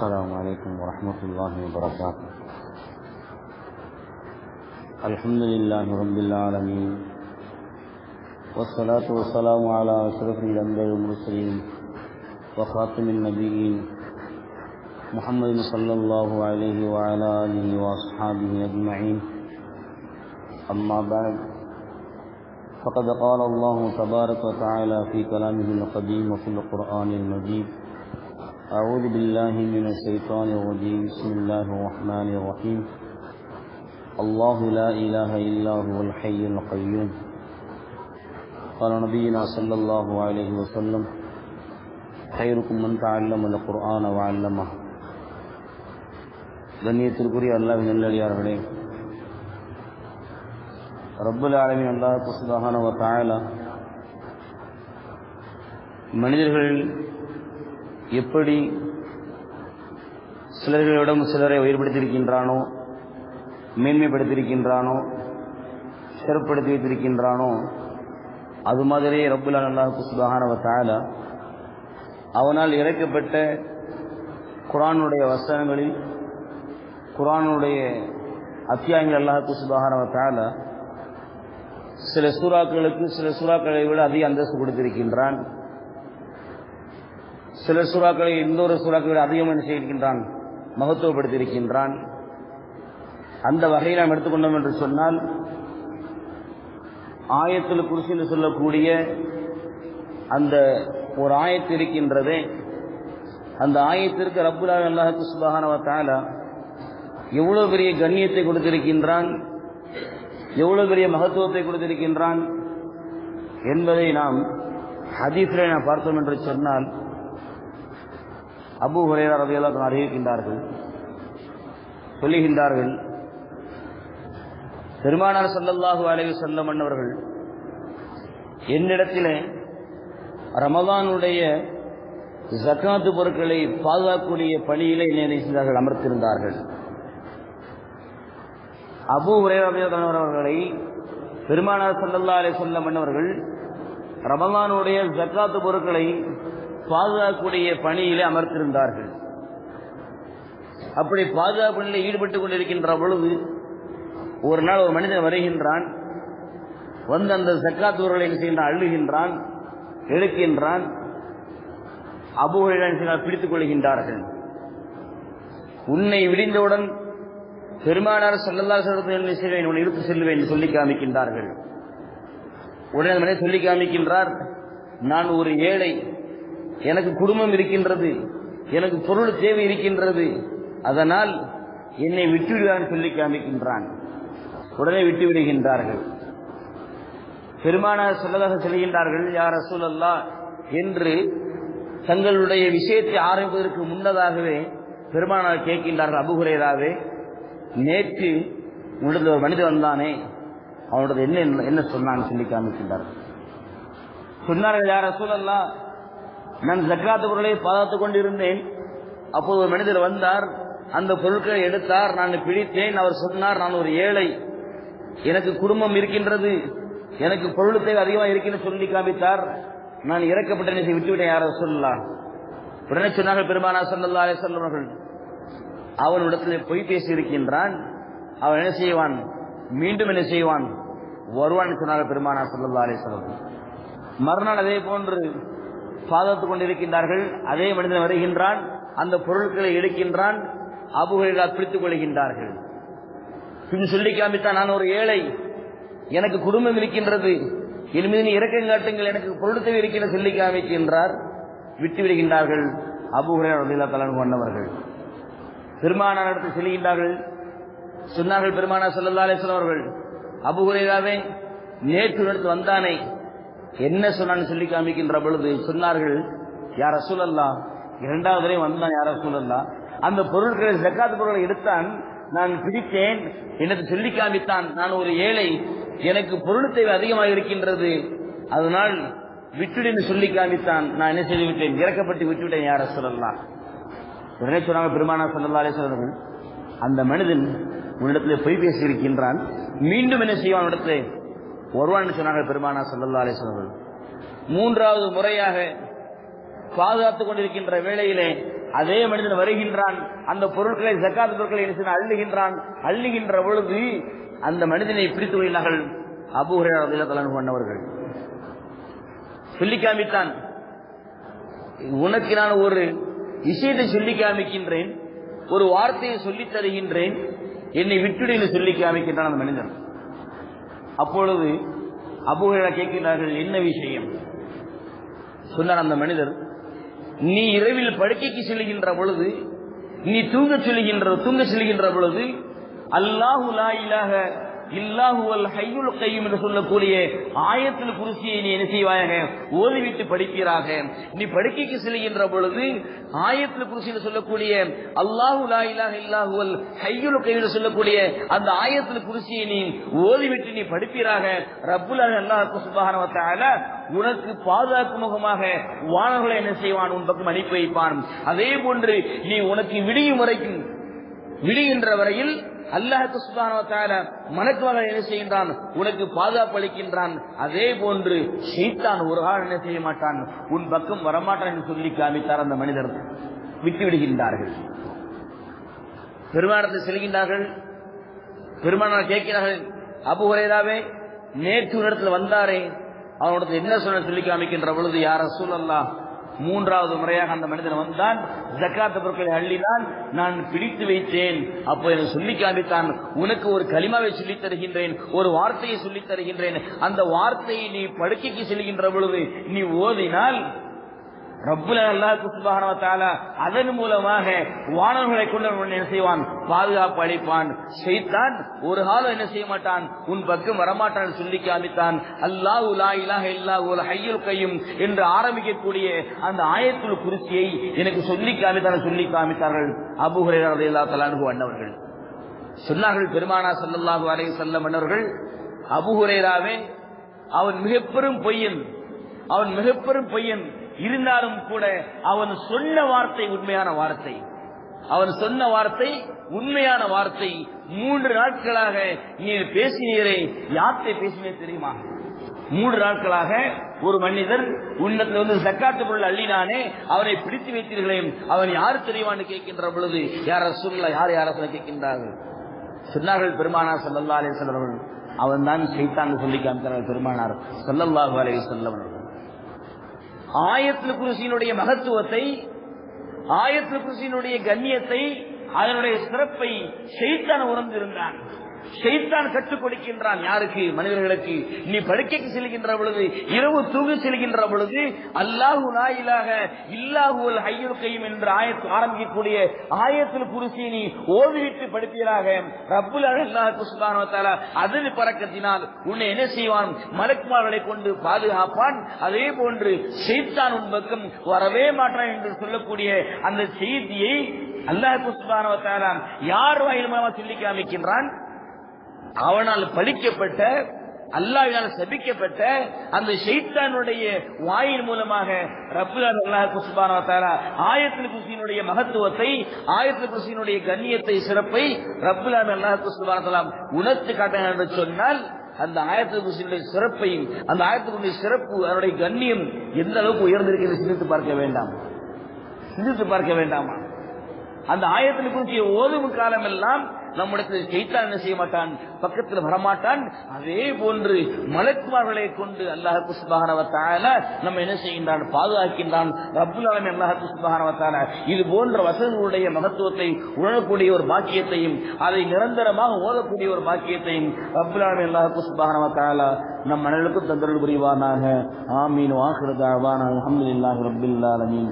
السلام عليكم ورحمة الله وبركاته. الحمد لله رب العالمين، والصلاة والسلام على أشرف الأنبياء والمرسلين وخاتم النبيين محمد صلى الله عليه وعلى آله وأصحابه أجمعين. أما بعد، فقد قال الله تبارك وتعالى في كلامه القديم وفي القرآن المجيد: أعوذ بالله من الشيطان الرجيم. بسم الله الرحمن الرحيم. الله لا إله إلا هو الحي القيوم. قال نبينا صلى الله عليه وسلم: خيركم من تعلم القرآن وعلمه. கண்ணியத்திற்குரிய அல்லாஹ்வின் நல்லடியார்களே, ரப்புல் ஆலமீன் அல்லாஹ் சுப்ஹானஹு வ தஆலா மனிதர்கள் எப்படி சிலர்களிடம் சிலரை உயர்படுத்தியிருக்கின்றானோ, மேன்மைப்படுத்தியிருக்கின்றானோ, சிறப்படுத்தி வைத்திருக்கின்றானோ, அது மாதிரியே ரப்புல் அல்லாஹ் சுப்ஹானஹு வ தஆலா அவனால் இறக்கப்பட்ட குர்ஆனுடைய வசனங்களில், குர்ஆனுடைய அத்தியாயங்கள் அல்லாஹ் சுப்ஹானஹு வ தஆலா சில சூறாக்களுக்கு சில சூறாக்களை விட அதிக அந்தஸ்து கொடுத்திருக்கின்றான். சில சூறாக்களை இன்னொரு சூறாக்களை விட அதிகமாக செய்கின்றான், மகத்துவப்படுத்தியிருக்கின்றான். அந்த வகையில் நாம் எடுத்துக்கொண்டோம் என்று சொன்னால், ஆயத்துல் குர்சி என்று சொல்லக்கூடிய அந்த ஒரு ஆயத்து இருக்கின்றதே, அந்த ஆயத்திற்கு ரப்புல் அல்லாஹ் சுப்ஹானஹு வ தஆலா எவ்வளவு பெரிய கண்ணியத்தை கொடுத்திருக்கின்றான், எவ்வளவு பெரிய மகத்துவத்தை கொடுத்திருக்கின்றான் என்பதை நாம் ஹதீஸிலே நாம் பார்த்தோம் என்று சொன்னால், அபூ ஹுரைரா ரலியல்லாஹு அன்ஹு அறிவிக்கின்றார்கள், சொல்லுகின்றார்கள், பெருமானார் ஸல்லல்லாஹு அலைஹி வஸல்லம் அவர்கள் என்னிடத்திலே ரமலானுடைய ஜகாத் பொருட்களை பாதுகாக்கக்கூடிய பணியிலே என்னை அமர்த்திருந்தார்கள். அபூ ஹுரைரா ரலியல்லாஹு அன்ஹு அவர்களை பெருமானார் ஸல்லல்லாஹு அலைஹி வஸல்லம் அவர்கள் ரமலானுடைய ஜகாத் பொருட்களை பாதுகாக்கக்கூடிய பணியிலே அமர்த்திருந்தார்கள். அப்படி பாதுகாப்பு நிலையில் ஈடுபட்டுக் கொண்டிருக்கின்ற பொழுது ஒரு நாள் ஒரு மனிதன் வருகின்றான். வந்து அந்த ஜகாத் பொருட்களை செய்கின்றான், அழுகின்றான், எடுக்கின்றான். அபூ ஹுரைரா பிடித்துக் கொள்கின்றார்கள். உன்னை விடிந்தவுடன் பெருமானார் ஸல்லல்லாஹு அலைஹி வஸல்லம் உன்னை இழுத்து செல்வேன் சொல்லி காமிக்கின்றார்கள். உடனே அந்த மனிதன் சொல்லி காமிக்கின்றார், நான் ஒரு ஏழை, எனக்கு குடும்பம் இருக்கின்றது, எனக்கு பொருள் தேவை இருக்கின்றது, அதனால் என்னை விட்டுவிடுவான் சொல்லி காமிக்கின்றான். உடனே விட்டு விடுகின்றார்கள். பெருமானார் ஸல்லல்லாஹு அலைஹி சொல்கின்றார்கள், யா ரசூலல்லாஹ் என்று தங்களுடைய விஷயத்தை ஆரம்பிப்பதற்கு முன்னதாகவே பெருமானார் கேட்கின்றார்கள், அபூ ஹுரைராவே, நேற்று உன்னிடத்தில் ஒரு மனிதன் வந்தானே, அவனோட என்ன சொன்னான்னு சொல்லி காமிக்கின்றார்கள். சொன்னார்கள், யா ரசூலல்லாஹ், நான் ஜக்காத் பொருளை பாதுகாத்துக் கொண்டிருந்தேன். அப்போது ஒரு மனிதர் வந்தார், அந்த பொருட்களை எடுத்தார், நான் பிடித்தேன். அவர் சொன்னார், நான் ஒரு ஏழை, எனக்கு குடும்பம் இருக்கின்றது, எனக்கு பொருள் தேவை அதிகமாக இருக்கின்ற சொல்லி காமித்தார். நான் இறக்கப்பட்ட விட்டுவிட்டேன், யார் ரசூலுல்லாஹ். உடனே சொன்னார்கள் பெருமானார் ஸல்லல்லாஹு அலைஹி வஸல்லம் அவர்கள், அவனிடத்தில் பொய் பேசி இருக்கின்றான், அவன் என்ன செய்வான், மீண்டும் என்ன செய்வான், வருவான் சொன்னார்கள் பெருமானார் ஸல்லல்லாஹு அலைஹி வஸல்லம். மறுநாள் அதே போன்று பாதுகாத்துக் கொண்டிருக்கின்றார்கள். அதே மனிதன் வருகின்றான், அந்த பொருட்களை எடுக்கின்றான். அபூ ஹுரைரா பிடித்துக் கொள்கின்றார்கள். பின் சொல்லி காமித்தான், நான் ஒரு ஏழை, எனக்கு குடும்பம் இருக்கின்றது, என் மீது இரக்கம் காட்டுங்கள், எனக்கு பொருள் தேவை இருக்கின்ற சொல்லி காமிக்கின்றார். விட்டு விடுகின்றார்கள். அபூ ஹுரைரா ரலியல்லாஹு அன்ஹு வந்தவர்கள் பெருமானார் இடத்தில் செல்கின்றார்கள். சொன்னார்கள் பெருமானார் ஸல்லல்லாஹு அலைஹி வஸல்லம் அவர்கள், அபூ ஹுரைராவே, நேற்று எடுத்து வந்தானே, என்ன சொன்னான்னு சொல்லி காமிக்கின்ற பொழுது சொன்னார்கள், யா ரசூலல்லாஹ், இரண்டாவது வரை வந்தான், யா ரசூலல்லாஹ், அந்த பொருட்களை ஜக்காத் பொருட்களை எடுத்தான், நான் பிடித்தேன், எனக்கு சொல்லி காமித்தான், நான் ஒரு ஏழை, எனக்கு பொருள் தேவை அதிகமாக இருக்கின்றது, அதனால் விட்டுடு சொல்லி காமித்தான், நான் என்ன செய்து விட்டேன், இறக்கப்பட்டு விட்டுவிட்டேன், யா ரசூலல்லாஹ். உடனே சொன்னாங்க பெருமானார் ஸல்லல்லாஹு அலைஹி வஸல்லம், அந்த மனிதன் உன்னிடத்தில் பொய் பேசி இருக்கின்றான், மீண்டும் என்ன செய்வான், இடத்துல வருவான் சொன்னார்கள் பெருமானார் ஸல்லல்லாஹு அலைஹி வஸல்லம். மூன்றாவது முறையாக பாதுகாத்துக் கொண்டிருக்கின்ற வேளையிலே அதே மனிதன் வருகின்றான், அந்த பொருட்களை ஜக்காத் பொருட்களை அள்ளுகின்றான். அள்ளுகின்ற பொழுது அந்த மனிதனை பிடித்து வருகிறார்கள் அபூ ஹுரைரா ரலியல்லாஹு அன்ஹு அன்னவர்கள். சொல்லி காமித்தான், உனக்கு நான் ஒரு விஷயத்தை சொல்லி காமிக்கின்றேன், ஒரு வார்த்தையை சொல்லித் தருகின்றேன், என்னை விட்டுடு சொல்லி காமிக்கின்றான் அந்த மனிதன். அப்பொழுது அபூ ஹுரைரா கேட்கிறார்கள், என்ன விஷயம்? சொன்னார் அந்த மனிதர், நீ இரவில் படுக்கைக்கு செல்கின்ற பொழுது, நீ தூங்க செல்கின்ற பொழுது அல்லாஹு லா இலாஹ இல்லாஹுவல் ஹய்யுல் கய்யூம் என்று சொல்லக்கூடிய ஆயத்துல் குர்சியை நீ என்ன செய்வாயாக ஓதிவிட்டு படிப்பீராக. நீ படுக்கைக்கு செல்கின்ற பொழுது ஆயத்துல் குர்சி என்று சொல்லக்கூடிய அல்லாஹு லா இலாஹ இல்லாஹுவல் ஹய்யுல் கய்யூம் என்று சொல்லக்கூடிய அந்த ஆயத்துல் குர்சியை நீ ஓதிவிட்டு நீ படிப்பீராக. ரப்புல் அல்லாஹ் சுப்ஹானஹு வ தஆலா உனக்கு பாதுகாக்கும் முகமாக வானங்களை என்ன செய்வான், உன் பக்கம் அனுப்பி வைப்பான். அதே போன்று நீ உனக்கு விடியும் வரைக்கும், விடுகின்ற வரையில் அல்லாஹ் சுப்ஹானஹு வ தஆலா மலக்குகளை என்ன செய்கின்றான், உனக்கு பாதுகாப்பு அளிக்கின்றான். அதே போன்று ஷைத்தான் ஒரு காலம் என்ன செய்ய மாட்டான், உன் பக்கம் வரமாட்டான் என்று சொல்லி காமித்தார். அந்த மனிதர் விட்டு விடுகின்றார்கள். பெருமானத்தில் செல்கின்றார்கள். பெருமானார் கேட்கிறார்கள், அபூ ஹுரைராவே, நேற்று இடத்துல வந்தாரே, அவனோட என்ன சொல்ல சொல்லி காமிக்கின்ற பொழுது, யா ரசூலல்லாஹ், மூன்றாவது முறையாக அந்த மனிதன் வந்தான், ஜக்காத் பொருட்களை அள்ளினான், நான் பிடித்து வைத்தேன். அப்போ எனக்கு சொல்லி காமித்தான், உனக்கு ஒரு கலிமாவை சொல்லித் தருகின்றேன், ஒரு வார்த்தையை சொல்லித் தருகின்றேன். அந்த வார்த்தையை நீ படுக்கைக்கு செல்கின்ற பொழுது நீ ஓதினால் ரப்புல் அல்லாஹ் சுப்ஹானஹு வ தஆலா அதன் மூலமாக வானங்களை கொண்டு என்ன செய்வான், பாதுகாப்பு அளிப்பான். ஷைத்தான் ஒரு காலம் என்ன செய்ய மாட்டான், உன் பக்கம் வரமாட்டான் சொல்லி காமித்தான். அல்லாஹு லா இலாஹ இல்லாஹுல் ஹய்யுல் கய்யூம் என்று ஆரம்பிக்கக்கூடிய அந்த ஆயத்துல் குர்சியை எனக்கு சொல்லி காமித்தார்கள் அபூ ஹுரைரா ரலியல்லாஹு தஆலா அன்ஹு அன்னவர்கள். சொன்னார்கள் பெருமானார் ஸல்லல்லாஹு அலைஹி வஸல்லம் அன்னவர்கள், அபூ ஹுரைராவே, அவன் மிகப்பெரும் பொய்யன், இருந்தாலும் கூட அவன் சொன்ன வார்த்தை உண்மையான வார்த்தை. 3 நாட்களாக நீ பேசினீரே, யார்கிட்ட பேசினே தெரியுமா? 3 நாட்களாக ஒரு மனிதர் உன்னத்தில் வந்து ஜக்காத்து பொருள் அள்ளினானே, அவனை பிடித்து வைத்தீர்களே, அவன் யார் தெரியுமான்னு கேட்கின்ற பொழுது, யார் ரசூலுல்லாஹ், யார் கேட்கின்றார்கள். சொன்னார்கள் பெருமானார் ஸல்லல்லாஹு அலைஹி வஸல்லம் அவர்கள், அவன் தான் ஷைத்தான் சொல்லி காமித்தார்கள் பெருமானார் ஸல்லல்லாஹு அலைஹி வஸல்லம் அவர்கள். ஆயத்துல் குர்சியினுடைய மகத்துவத்தை, ஆயத்துல் குர்சியினுடைய கண்ணியத்தை, அதனுடைய சிறப்பை ஷைத்தான் உணர்ந்திருந்தான். ஷைத்தான் கற்றுக் கொடுக்கின்றான். யாருக்கு? மனிதர்களுக்கு. நீ படுக்கைக்கு செல்கின்ற பொழுது, இரவு தூங்க செல்கின்ற பொழுது அல்லாஹு லா இலாஹ இல்லாஹுல் ஹய்யுல் கய்யூம் என்ற ஆயத்து ஆரம்பிக்கக்கூடிய ஆயத்துல் குர்சியை நீ ஓதிவிட்டு படிப்பீராக. ரப்புல் அல்லாஹ் சுப்ஹானஹு வ தஆலா அதன் பரக்கத்தினால் உன்னை என்ன செய்வான், மலக்குமார்களை கொண்டு பாதுகாப்பான். அதே போன்று ஷைத்தான் உன் பக்கம் வரவே மாட்டான் என்று சொல்லக்கூடிய அந்த செய்தியை அல்லாஹ் சுப்ஹானஹு வ தஆலா யார் வாயில் மூலமாக சொல்லி காமிக்கின்றான்? அவனால் பழிக்கப்பட்ட, அல்லாஹ்வினால் சபிக்கப்பட்ட அந்த ஷைத்தானுடைய வாயின் மூலமாக ரப்புல் அல்லாஹ் சுப்ஹானஹு வ தஆலா ஆயத்துல் குர்சியினுடைய மகத்துவத்தை, ஆயத்துல் குர்சியினுடைய கண்ணியத்தை, சிறப்பை ரப்புல் அல்லாஹ் சுப்ஹானஹு வ தஆலா உணர்த்தி காட்டினார் என்று சொன்னால், அந்த ஆயத்துல் குர்சியினுடைய சிறப்பையும், அந்த ஆயத்துல் குர்சியினுடைய சிறப்பு, அதனுடைய கண்ணியம் எந்த அளவுக்கு உயர்ந்திருக்கிறது சிந்தித்து பார்க்க வேண்டாமா? அந்த ஆயத்துல் குர்சியை ஓதும் காலமெல்லாம் நம்மிடத்தில் ஷைத்தான் என்ன செய்ய மாட்டான், பக்கத்தில் வரமாட்டான். அதே போன்று மலக்குமார்களை கொண்டு அல்லாஹ் சுப்ஹானஹு வ தஆலா நம்ம என்ன செய்கின்றான், பாதுகாக்கின்றான். ரப்புல் ஆலமீன் அல்லாஹ் சுப்ஹானஹு வ தஆலா இது போன்ற வசனங்களுடைய மகத்துவத்தை உணரக்கூடிய ஒரு பாக்கியத்தையும், அதை நிரந்தரமாக ஓதக்கூடிய ஒரு பாக்கியத்தையும் ரப்புல் ஆலமீன் அல்லாஹ் சுப்ஹானஹு வ தஆலா நம் அனைவருக்கும் தந்தருள் புரிவானாக. ஆமீன். வாஹிரு தஅவானா அல்ஹம்துலில்லாஹி ரப்பில் ஆலமீன்.